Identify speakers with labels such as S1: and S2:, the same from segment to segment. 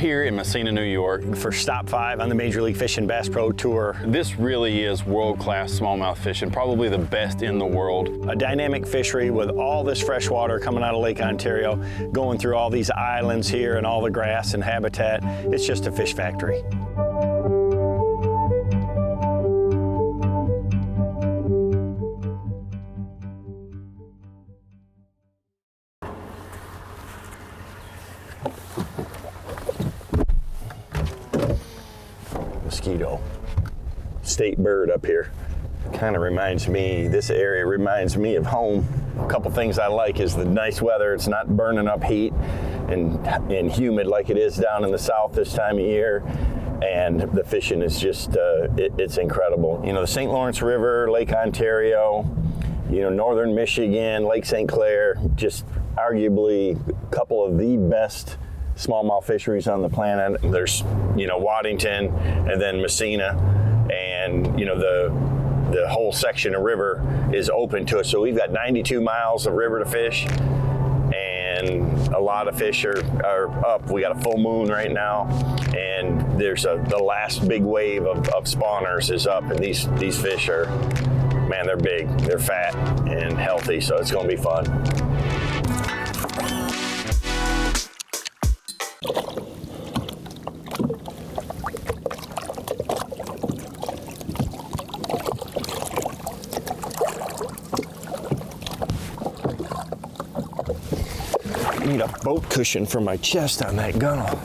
S1: here in Messina, New York
S2: for Stop 5 on the Major League Fishing Bass Pro Tour.
S1: This really is world-class smallmouth fishing, probably the best in the world.
S2: A dynamic fishery with all this fresh water coming out of Lake Ontario, going through all these islands here and all the grass and habitat. It's just a fish factory. Mosquito, state bird up here. Kind of reminds me, this area reminds me of home. A couple things I like is the nice weather. It's not burning up heat and humid like it is down in the south this time of year. And the fishing is just, it's incredible. You know, the St. Lawrence River, Lake Ontario, you know, northern Michigan, Lake St. Clair, just arguably a couple of the best smallmouth fisheries on the planet. There's, you know, Waddington and then Messina, and you know, the whole section of river is open to us. So we've got 92 miles of river to fish, and a lot of fish are up. We got a full moon right now, and there's the last big wave of spawners is up, and these fish are, man, they're big, they're fat and healthy, so it's gonna be fun. I need a boat cushion for my chest on that gunnel.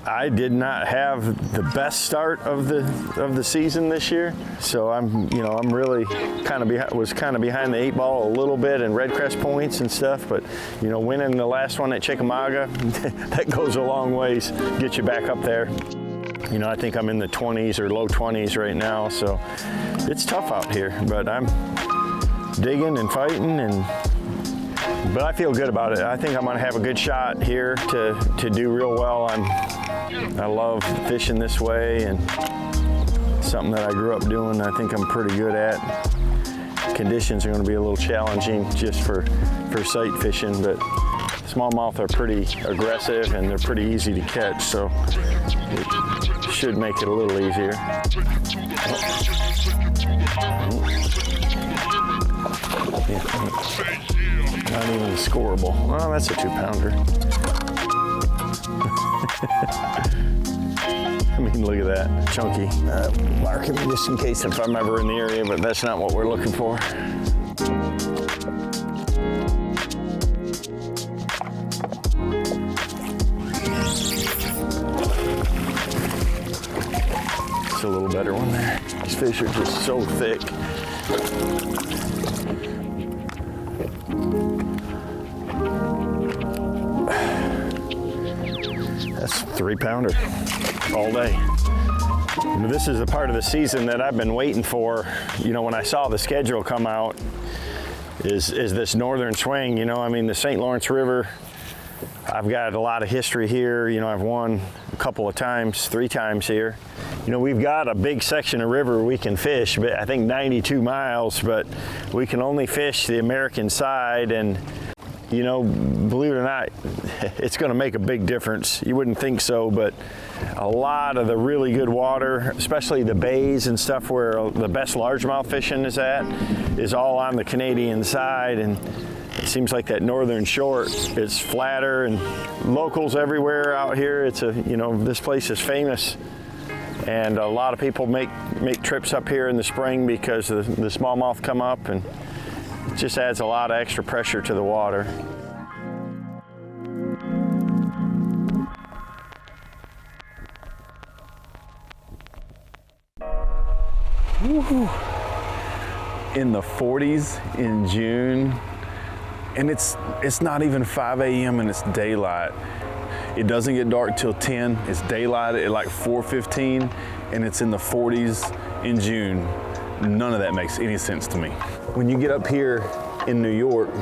S2: I did not have the best start of the season this year, so I'm really was kind of behind the 8 ball a little bit in Redcrest points and stuff, but you know, winning the last one at Chickamauga, that goes a long ways, get you back up there. You know, I think I'm in the 20s or low 20s right now, so it's tough out here, but I'm digging and fighting, but I feel good about it. I think I'm gonna have a good shot here to do real well. I love fishing this way, and something that I grew up doing. I think I'm pretty good at. Conditions are going to be a little challenging just for sight fishing, but smallmouth are pretty aggressive and they're pretty easy to catch, so it should make it a little easier. Not even scoreable. Well, that's a 2-pounder. I mean, look at that, chunky. Mark him just in case if I'm ever in the area, but that's not what we're looking for. It's a little better one there. These fish are just so thick. That's a 3-pounder all day. You know, this is the part of the season that I've been waiting for. You know, when I saw the schedule come out, is this northern swing. You know, I mean, the St. Lawrence River, I've got a lot of history here. You know, I've won a couple of times, 3 times here. You know, we've got a big section of river we can fish, but I think 92 miles, but we can only fish the American side, and you know, believe it or not, it's going to make a big difference. You wouldn't think so, but a lot of the really good water, especially the bays and stuff where the best largemouth fishing is at, is all on the Canadian side, and it seems like that northern shore is flatter, and locals everywhere out here. It's you know, this place is famous, and a lot of people make trips up here in the spring because the smallmouth come up, and it just adds a lot of extra pressure to the water.
S3: Woo-hoo. In the 40s in June, and it's not even 5 a.m. and it's daylight. It doesn't get dark till 10. It's daylight at like 4:15, and it's in the 40s in June. None of that makes any sense to me. When you get up here in New York,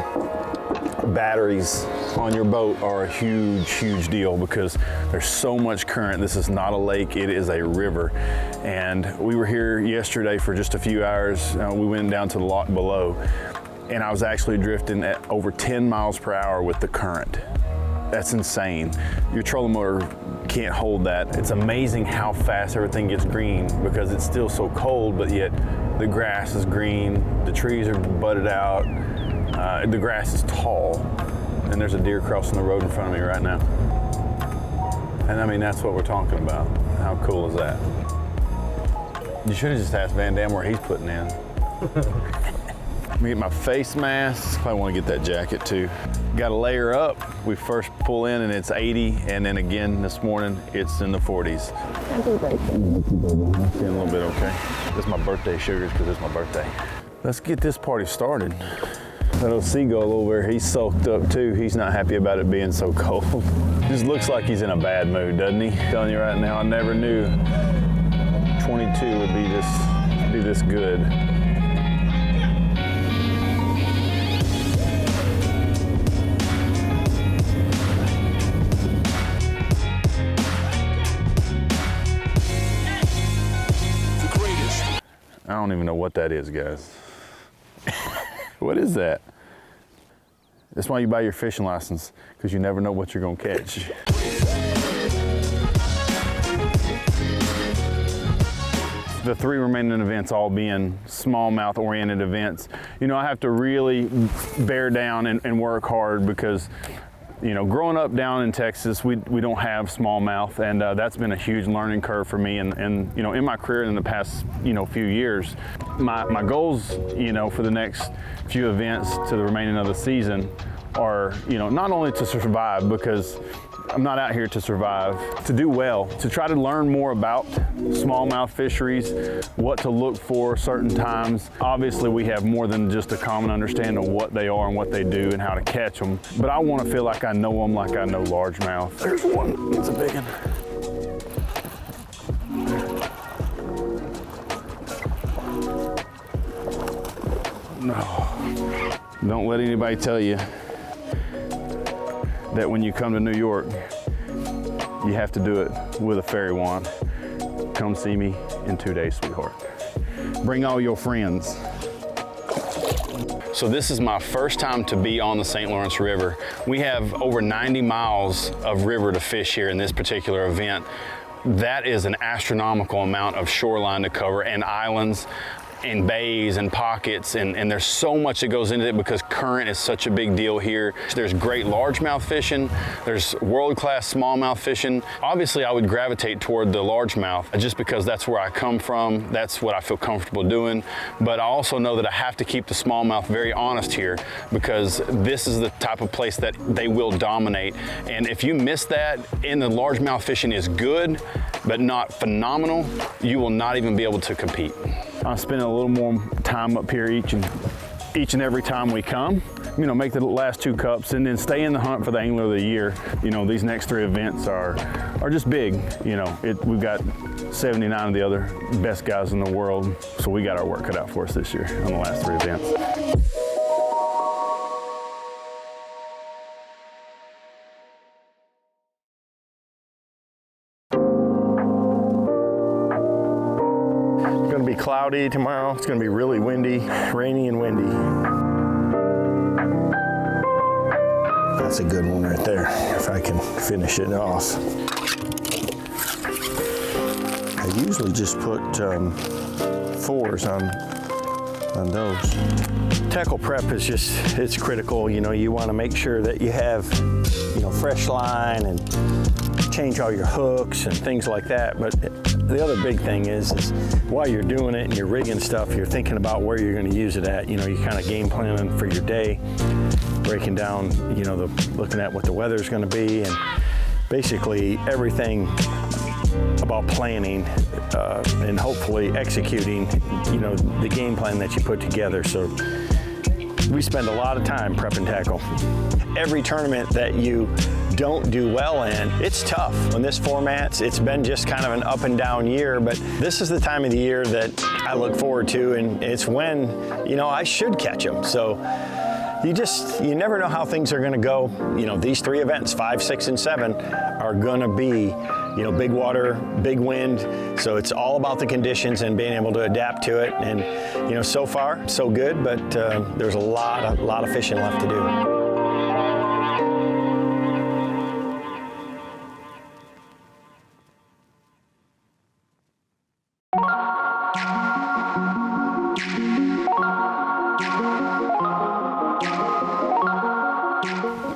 S3: batteries on your boat are a huge, huge deal because there's so much current. This is not a lake, it is a river. And we were here yesterday for just a few hours. We went down to the lock below, and I was actually drifting at over 10 miles per hour with the current. That's insane. Your trolling motor can't hold that. It's amazing how fast everything gets green because it's still so cold, but yet the grass is green, the trees are budded out, the grass is tall, and there's a deer crossing the road in front of me right now. And I mean, that's what we're talking about. How cool is that? You should have just asked VANDAM where he's putting in. Let me get my face mask. Probably want to get that jacket too. Got to layer up. We first pull in and it's 80, and then again this morning it's in the 40s.
S4: Happy birthday.
S3: Feeling a little bit okay. This is my birthday sugars because it's my birthday. Let's get this party started. That little seagull over there, he's soaked up too. He's not happy about it being so cold. Just looks like he's in a bad mood, doesn't he? I'm telling you right now, I never knew 22 would be this good. I don't even know what that is, guys. What is that? That's why you buy your fishing license, because you never know what you're gonna catch. The 3 remaining events all being smallmouth oriented events. You know, I have to really bear down and work hard because, you know, growing up down in Texas, we don't have smallmouth, and that's been a huge learning curve for me. And you know, in my career in the past, you know, few years, my goals, you know, for the next few events to the remaining of the season are, you know, not only to survive, because I'm not out here to survive, to do well, to try to learn more about smallmouth fisheries, what to look for certain times. Obviously, we have more than just a common understanding of what they are and what they do and how to catch them, but I want to feel like I know them like I know largemouth. There's one, it's a big one. No, don't let anybody tell you that when you come to New York, you have to do it with a fairy wand. Come see me in 2 days, sweetheart. Bring all your friends. So this is my first time to be on the St. Lawrence River. We have over 90 miles of river to fish here in this particular event. That is an astronomical amount of shoreline to cover, and islands and bays and pockets, and there's so much that goes into it because current is such a big deal here. There's great largemouth fishing, there's world-class smallmouth fishing. Obviously, I would gravitate toward the largemouth just because that's where I come from, that's what I feel comfortable doing, but I also know that I have to keep the smallmouth very honest here because this is the type of place that they will dominate, and if you miss that and the largemouth fishing is good, but not phenomenal, you will not even be able to compete. I'm spending a little more time up here each and every time we come. You know, make the last 2 cups and then stay in the hunt for the angler of the year. You know, these next 3 events are just big. You know, we've got 79 of the other best guys in the world, so we got our work cut out for us this year on the last 3 events. Cloudy tomorrow. It's going to be really windy, rainy and windy. That's a good one right there, if I can finish it off. I usually just put 4s on those. Tackle prep is just, it's critical. You know, you want to make sure that you have, you know, fresh line and change all your hooks and things like that. But the other big thing is while you're doing it and you're rigging stuff, you're thinking about where you're going to use it at. You know, you're kind of game planning for your day, breaking down, you know, looking at what the weather's going to be, and basically everything about planning and hopefully executing, you know, the game plan that you put together. So we spend a lot of time prepping tackle. Every tournament that you don't do well in, it's tough. On this format, it's been just kind of an up and down year, but this is the time of the year that I look forward to, and it's when, you know, I should catch them. So
S2: you never know how things are going to go. You know, these 3 events, 5, 6, and 7, are going to be, you know, big water, big wind. So it's all about the conditions and being able to adapt to it. And, you know, so far, so good, but there's a lot of fishing left to do.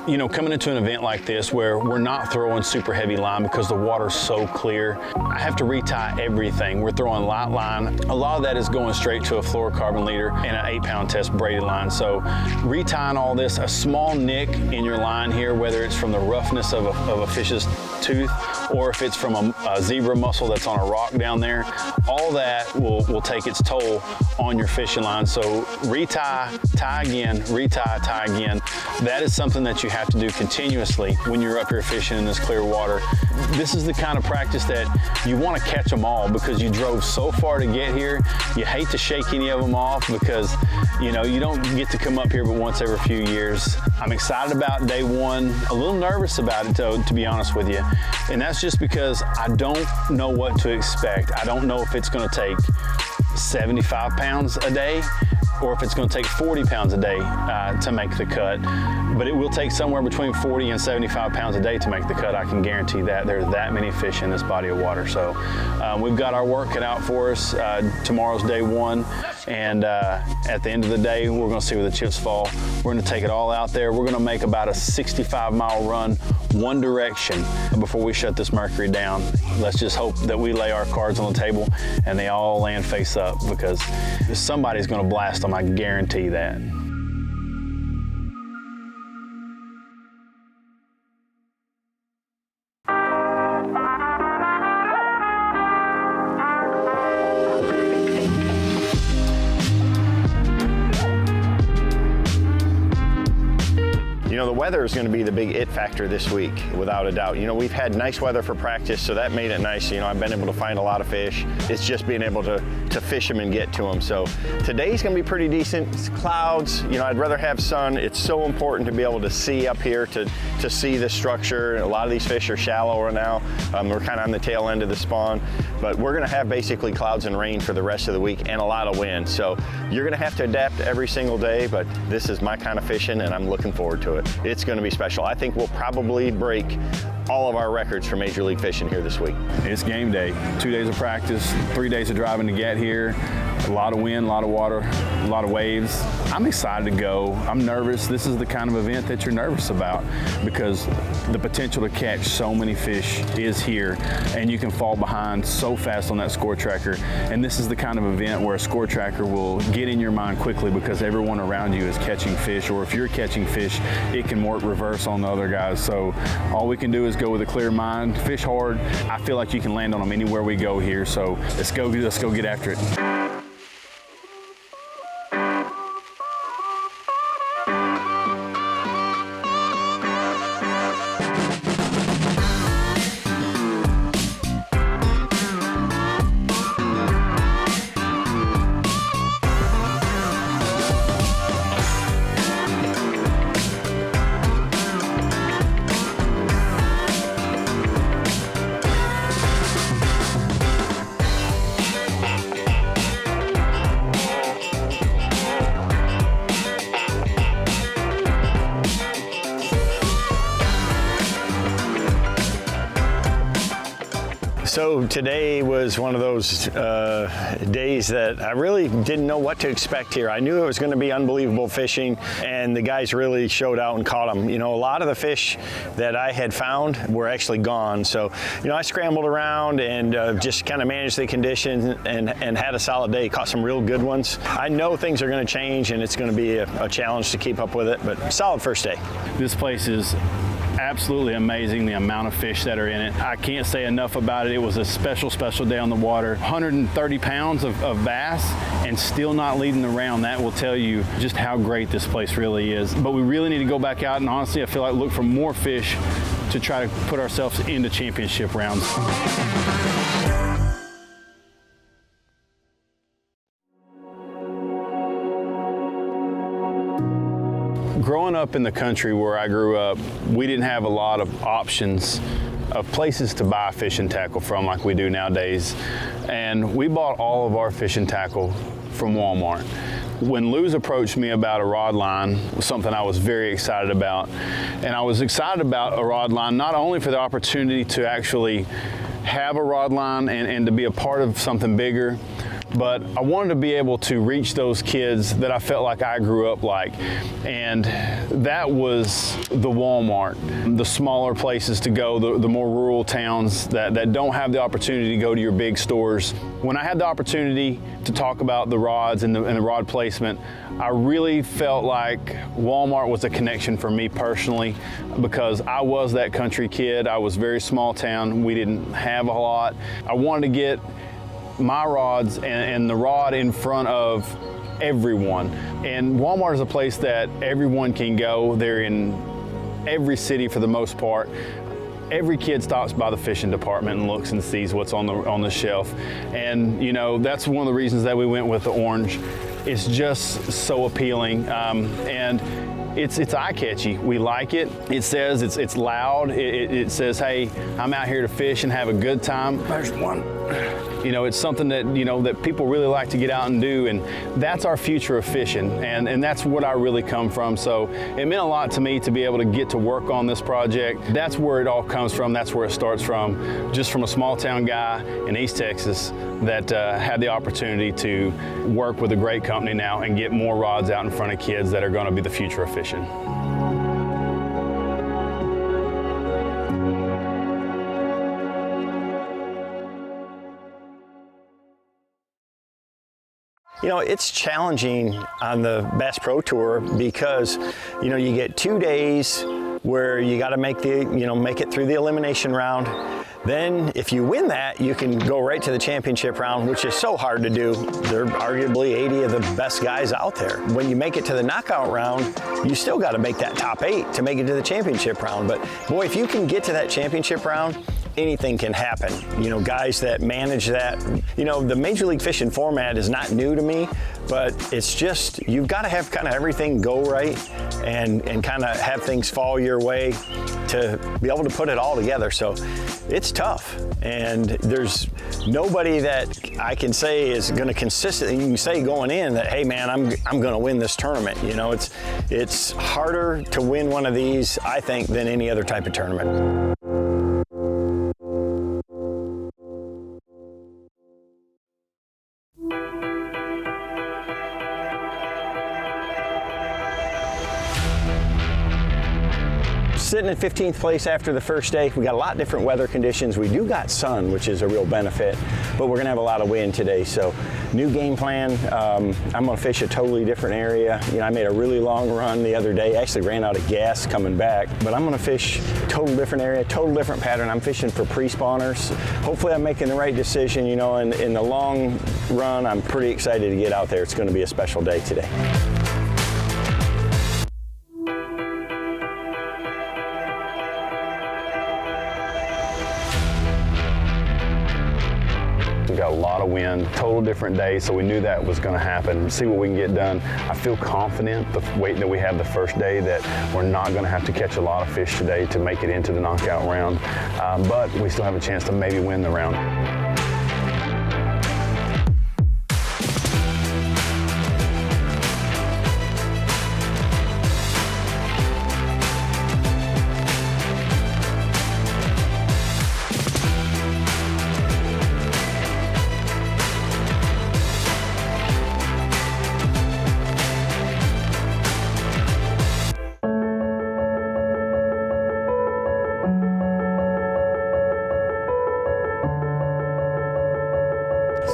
S1: You know, coming into an event like this where we're not throwing super heavy line because the water's so clear, I have to retie everything. We're throwing light line. A lot of that is going straight to a fluorocarbon leader and an 8-pound test braided line. So retying all this, a small nick in your line here, whether it's from the roughness of a fish's tooth or if it's from a zebra mussel that's on a rock down there, all that will take its toll on your fishing line. So retie, tie again, retie, tie again. That is something that you have to do continuously when you're up here fishing in this clear water. This is the kind of practice that you want to catch them all because you drove so far to get here. You hate to shake any of them off because, you know, you don't get to come up here but once every few years. I'm excited about day 1, a little nervous about it though, to be honest with you. And that's just because I don't know what to expect. I don't know if it's going to take 75 pounds a day or if it's going to take 40 pounds a day to make the cut. But it will take somewhere between 40 and 75 pounds a day to make the cut. I can guarantee that. There's that many fish in this body of water. So we've got our work cut out for us. Tomorrow's day 1. And at the end of the day, we're going to see where the chips fall. We're going to take it all out there. We're going to make about a 65-mile run one direction before we shut this Mercury down. Let's just hope that we lay our cards on the table and they all land face up because somebody's going to blast them. I guarantee that.
S2: You know, the weather is going to be the big it factor this week, without a doubt. You know, we've had nice weather for practice, so that made it nice. You know, I've been able to find a lot of fish. It's just being able to fish them and get to them. So today's going to be pretty decent. It's clouds. You know, I'd rather have sun. It's so important to be able to see up here, to see the structure. A lot of these fish are shallower now. We're kind of on the tail end of the spawn. But we're going to have basically clouds and rain for the rest of the week and a lot of wind. So you're going to have to adapt every single day, but this is my kind of fishing and I'm looking forward to it. It's going to be special. I think we'll probably break all of our records for Major League Fishing here this week.
S1: It's game day. 2 days of practice, 3 days of driving to get here. A lot of wind, a lot of water, a lot of waves. I'm excited to go. I'm nervous. This is the kind of event that you're nervous about because the potential to catch so many fish is here and you can fall behind so fast on that score tracker. And this is the kind of event where a score tracker will get in your mind quickly because everyone around you is catching fish, or if you're catching fish, it can work reverse on the other guys. So all we can do is go with a clear mind, fish hard. I feel like you can land on them anywhere we go here. So let's go get after it.
S2: So today was one of those days that I really didn't know what to expect here. I knew it was going to be unbelievable fishing, and the guys really showed out and caught them. You know, a lot of the fish that I had found were actually gone. So, you know, I scrambled around and just kind of managed the conditions and had a solid day. Caught some real good ones. I know things are going to change, and it's going to be a challenge to keep up with it, but solid first day.
S1: This place is absolutely amazing, the amount of fish that are in it. I can't say enough about it. It was a special day on the water. 130 pounds of bass and still not leading the round. That will tell you just how great this place really is. But we really need to go back out and honestly, I feel like look for more fish to try to put ourselves into championship rounds. Growing up in the country where I grew up, we didn't have a lot of options of places to buy fishing tackle from like we do nowadays. And we bought all of our fishing tackle from Walmart. When Luz approached me about a rod line, it was something I was very excited about. And I was excited about a rod line not only for the opportunity to actually have a rod line and to be a part of something bigger, but I wanted to be able to reach those kids that I felt like I grew up like. And that was the Walmart, the smaller places to go, the more rural towns that don't have the opportunity to go to your big stores. When I had the opportunity to talk about the rods and the rod placement, I really felt like Walmart was a connection for me personally, because I was that country kid. I was very small town. We didn't have a lot. I wanted to get my rods and the rod in front of everyone. And Walmart is a place that everyone can go. They're in every city for the most part. Every kid stops by the fishing department and looks and sees what's on the shelf. And you know, that's one of the reasons that we went with the orange. It's just so appealing. And it's eye-catchy. We like it. It says it's loud. It says, hey, I'm out here to fish and have a good time. There's one. You know, it's something that, you know, that people really like to get out and do, and that's our future of fishing, and that's what I really come from. So it meant a lot to me to be able to get to work on this project. That's where it all comes from. That's where it starts from, just from a small town guy in East Texas that had the opportunity to work with a great company now and get more rods out in front of kids that are going to be the future of fishing.
S2: You know, it's challenging on the Bass Pro Tour because, you know, you get 2 days where you got to make it through the elimination round. Then if you win that, you can go right to the championship round, which is so hard to do. There are arguably 80 of the best guys out there. When you make it to the knockout round, you still got to make that top 8 to make it to the championship round. But boy, if you can get to that championship round, anything can happen. You know, guys that manage that, you know, the Major League Fishing format is not new to me, but it's just, you've got to have kind of everything go right and kind of have things fall your way to be able to put it all together. So it's tough, and there's nobody that I can say is going to consistently, you can say going in that, hey man, I'm going to win this tournament. You know, it's harder to win one of these, I think, than any other type of tournament. Sitting in 15th place after the first day. We got a lot of different weather conditions. We do got sun, which is a real benefit, but we're gonna have a lot of wind today. So new game plan. I'm gonna fish a totally different area. You know, I made a really long run the other day. I actually ran out of gas coming back, but I'm gonna fish total different area, total different pattern. I'm fishing for pre-spawners. Hopefully I'm making the right decision, you know, and in the long run, I'm pretty excited to get out there. It's gonna be a special day today.
S1: We got a lot of wind, total different day, so we knew that was going to happen. See what we can get done. I feel confident the weight that we have the first day that we're not going to have to catch a lot of fish today to make it into the knockout round, but we still have a chance to maybe win the round.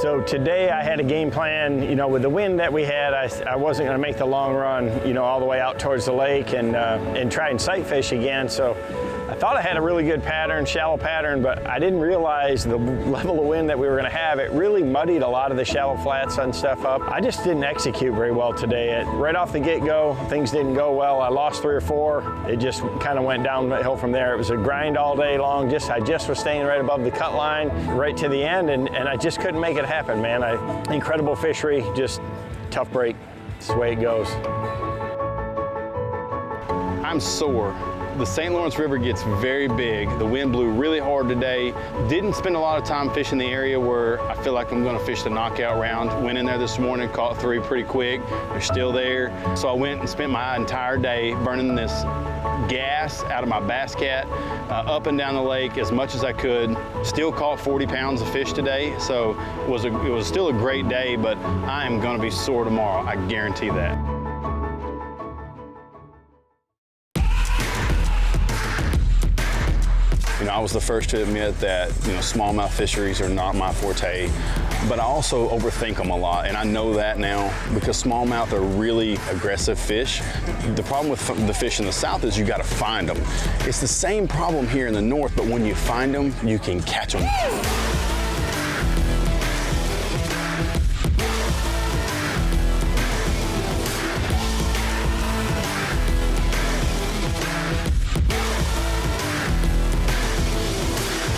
S2: So today I had a game plan, you know, with the wind that we had, I wasn't going to make the long run, you know, all the way out towards the lake and try and sight fish again. So I thought I had a really good pattern, shallow pattern, but I didn't realize the level of wind that we were going to have. It really muddied a lot of the shallow flats and stuff up. I just didn't execute very well today. Right off the get-go, things didn't go well. I lost 3 or 4. It just kind of went downhill from there. It was a grind all day long. I just was staying right above the cut line, right to the end, and I just couldn't make it happen, man. Incredible fishery, just tough break. That's the way it goes.
S1: I'm sore. The St. Lawrence River gets very big. The wind blew really hard today. Didn't spend a lot of time fishing the area where I feel like I'm gonna fish the knockout round. Went in there this morning, caught 3 pretty quick. They're still there. So I went and spent my entire day burning this gas out of my bass cat, up and down the lake as much as I could. Still caught 40 pounds of fish today, so it was still a great day, but I am gonna be sore tomorrow, I guarantee that. You know, I was the first to admit that, you know, smallmouth fisheries are not my forte, but I also overthink them a lot, and I know that now because smallmouth are really aggressive fish. The problem with the fish in the south is you got to find them. It's the same problem here in the north, but when you find them, you can catch them.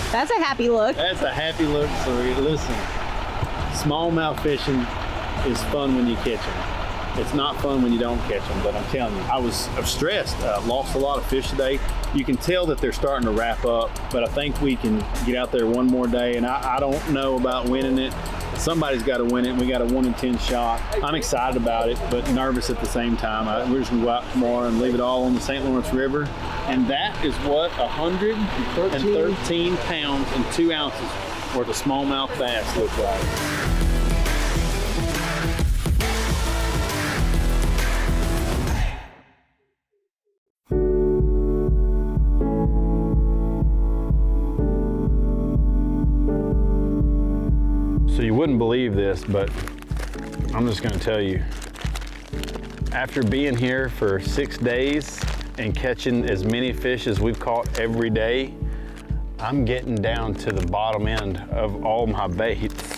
S4: That's a happy look.
S5: That's a happy look. So listen, smallmouth fishing is fun when you catch them. It's not fun when you don't catch them, but I'm telling you, I was stressed. Lost a lot of fish today. You can tell that they're starting to wrap up, but I think we can get out there one more day, and I don't know about winning it. Somebody's got to win it. We got a 1 in 10 shot. I'm excited about it, but nervous at the same time. We're just gonna go out tomorrow and leave it all on the St. Lawrence River. And that is what 113 pounds and 2 ounces worth of smallmouth bass look like.
S1: So you wouldn't believe this, but I'm just gonna tell you, after being here for 6 days and catching as many fish as we've caught every day, I'm getting down to the bottom end of all my baits.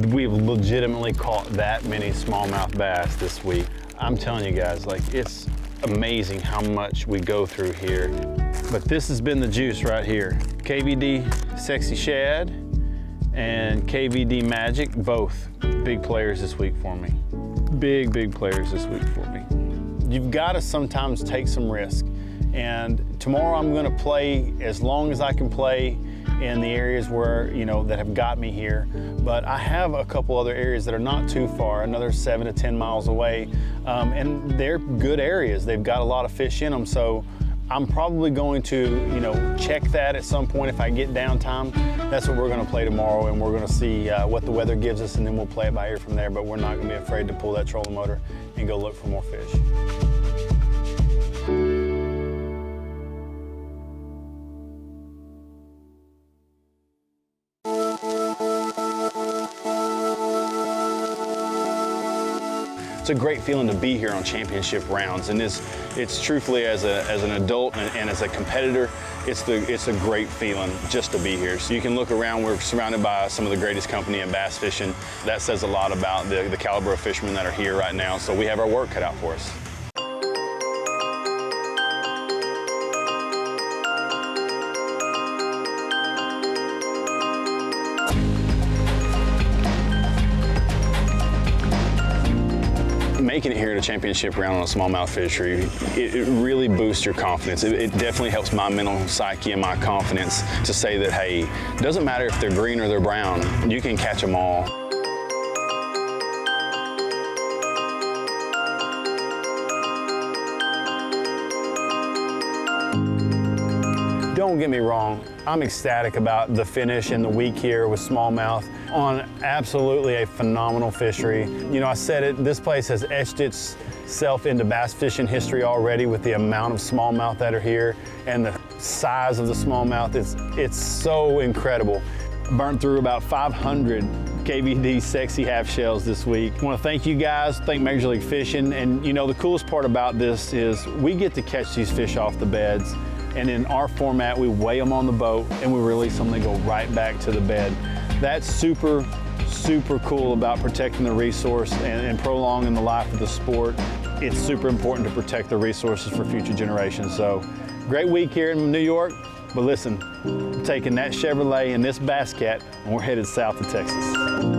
S1: We've legitimately caught that many smallmouth bass this week. I'm telling you guys, like, it's amazing how much we go through here. But this has been the juice right here. KVD Sexy Shad and KVD Magic, both big players this week for me. Big players this week for me. You've got to sometimes take some risk. And tomorrow I'm gonna play as long as I can play in the areas where, you know, that have got me here. But I have a couple other areas that are not too far, another 7 to 10 miles away. And they're good areas. They've got a lot of fish in them. So I'm probably going to, you know, check that at some point if I get downtime. That's what we're gonna play tomorrow, and we're gonna see what the weather gives us, and then we'll play it by ear from there, but we're not gonna be afraid to pull that trolling motor and go look for more fish. It's a great feeling to be here on championship rounds, and it's truthfully as an adult and as a competitor, it's a great feeling just to be here. So you can look around, we're surrounded by some of the greatest company in bass fishing. That says a lot about the caliber of fishermen that are here right now, so we have our work cut out for us. Making it here at a championship round on a smallmouth fishery, it really boosts your confidence. It definitely helps my mental psyche and my confidence to say that, hey, it doesn't matter if they're green or they're brown, you can catch them all. Don't get me wrong, I'm ecstatic about the finish and the week here with smallmouth on absolutely a phenomenal fishery. You know, I said it, this place has etched itself into bass fishing history already with the amount of smallmouth that are here and the size of the smallmouth. It's so incredible. Burnt through about 500 KVD Sexy half shells this week. I want to thank you guys, thank Major League Fishing, and you know, the coolest part about this is we get to catch these fish off the beds. And in our format, we weigh them on the boat and we release them, they go right back to the bed. That's super cool about protecting the resource and prolonging the life of the sport. It's super important to protect the resources for future generations. So, great week here in New York, but listen, I'm taking that Chevrolet and this Bass Cat and we're headed south to Texas.